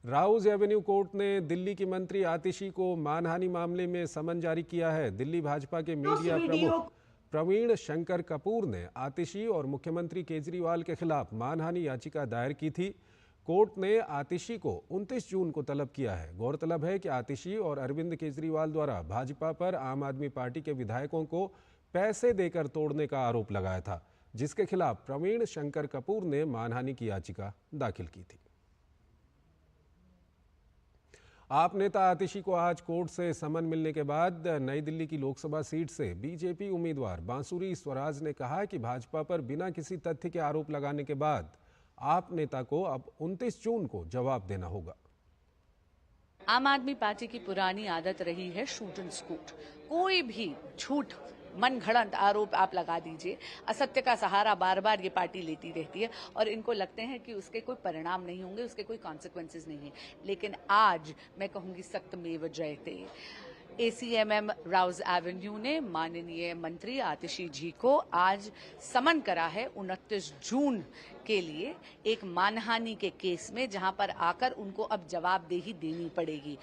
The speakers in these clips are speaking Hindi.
राउज एवेन्यू कोर्ट ने दिल्ली की मंत्री आतिशी को मानहानि मामले में समन जारी किया है। दिल्ली भाजपा के मीडिया प्रमुख प्रवीण शंकर कपूर ने आतिशी और मुख्यमंत्री केजरीवाल के खिलाफ मानहानि याचिका दायर की थी। कोर्ट ने आतिशी को 29 जून को तलब किया है। गौरतलब है कि आतिशी और अरविंद केजरीवाल द्वारा भाजपा पर आम आदमी पार्टी के विधायकों को पैसे देकर तोड़ने का आरोप लगाया था, जिसके खिलाफ प्रवीण शंकर कपूर ने मानहानि की याचिका दाखिल की थी। आप नेता आतिशी को आज कोर्ट से समन मिलने के बाद नई दिल्ली की लोकसभा सीट से बीजेपी उम्मीदवार बांसुरी स्वराज ने कहा कि भाजपा पर बिना किसी तथ्य के आरोप लगाने के बाद आप नेता को अब 29 जून को जवाब देना होगा। आम आदमी पार्टी की पुरानी आदत रही है शूट एंड स्कूट। कोई भी झूठ मन घड़ंत आरोप आप लगा दीजिए, असत्य का सहारा बार बार ये पार्टी लेती रहती है और इनको लगते हैं कि उसके कोई परिणाम नहीं होंगे, उसके कोई कॉन्सिक्वेंसेस नहीं है। लेकिन आज मैं कहूंगी सत्यमेव जयते। एसीएमएम राउज एवेन्यू ने माननीय मंत्री आतिशी जी को आज समन करा है 29 जून के लिए एक मानहानि के केस में, जहां पर आकर उनको अब जवाबदेही देनी पड़ेगी।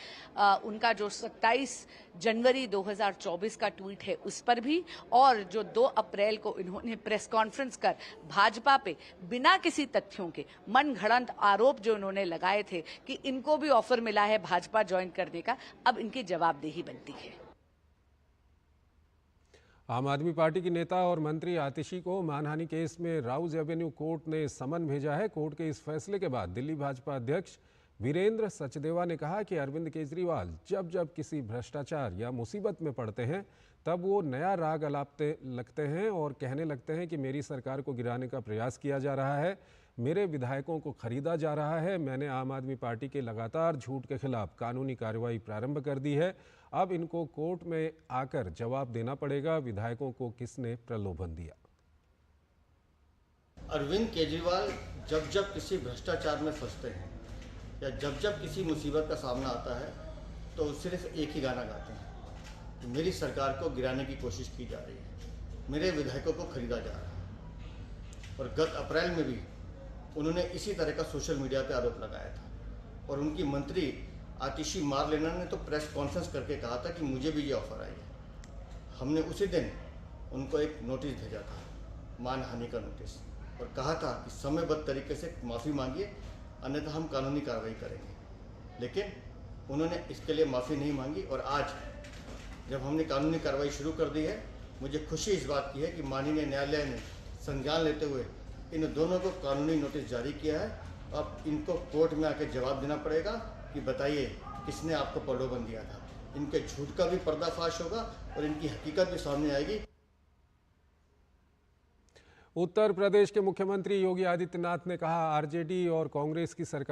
उनका जो 27 जनवरी 2024 का ट्वीट है उस पर भी, और जो 2 अप्रैल को इन्होंने प्रेस कॉन्फ्रेंस कर भाजपा पे बिना किसी तथ्यों के मन घड़ंत आरोप जो इन्होंने लगाए थे कि इनको भी ऑफर मिला है भाजपा ज्वाइन करने का, अब इनकी जवाबदेही बनती है। आम आदमी पार्टी की नेता और मंत्री आतिशी को मानहानि केस में राउज एवेन्यू कोर्ट ने समन भेजा है। कोर्ट के इस फैसले के बाद दिल्ली भाजपा अध्यक्ष वीरेंद्र सचदेवा ने कहा कि अरविंद केजरीवाल जब जब किसी भ्रष्टाचार या मुसीबत में पड़ते हैं तब वो नया राग अलापते लगते हैं और कहने लगते हैं कि मेरी सरकार को गिराने का प्रयास किया जा रहा है, मेरे विधायकों को खरीदा जा रहा है। मैंने आम आदमी पार्टी के लगातार झूठ के खिलाफ कानूनी कार्रवाई प्रारंभ कर दी है। अब इनको कोर्ट में आकर जवाब देना पड़ेगा, विधायकों को किसने प्रलोभन दिया। अरविंद केजरीवाल जब जब किसी भ्रष्टाचार में फंसते हैं या जब जब किसी मुसीबत का सामना आता है तो सिर्फ एक ही गाना गाते हैं कि मेरी सरकार को गिराने की कोशिश की जा रही है, मेरे विधायकों को खरीदा जा रहा है। और गत अप्रैल में भी उन्होंने इसी तरह का सोशल मीडिया पे आरोप लगाया था और उनकी मंत्री आतिशी मारलेना ने तो प्रेस कॉन्फ्रेंस करके कहा था कि मुझे भी ये ऑफर आई है। हमने उसी दिन उनको एक नोटिस भेजा था, मानहानि का नोटिस, और कहा था कि समयबद्ध तरीके से माफ़ी मांगिए, अन्यथा हम कानूनी कार्रवाई करेंगे। लेकिन उन्होंने इसके लिए माफ़ी नहीं मांगी और आज जब हमने कानूनी कार्रवाई शुरू कर दी है, मुझे खुशी इस बात की है कि माननीय न्यायालय ने संज्ञान लेते हुए इन दोनों को कानूनी नोटिस जारी किया है। अब इनको कोर्ट में आकर जवाब देना पड़ेगा कि बताइए किसने आपको प्रलोभन दिया था। इनके झूठ का भी पर्दाफाश होगा और इनकी हकीकत भी सामने आएगी। उत्तर प्रदेश के मुख्यमंत्री योगी आदित्यनाथ ने कहा, आरजेडी और कांग्रेस की सरकार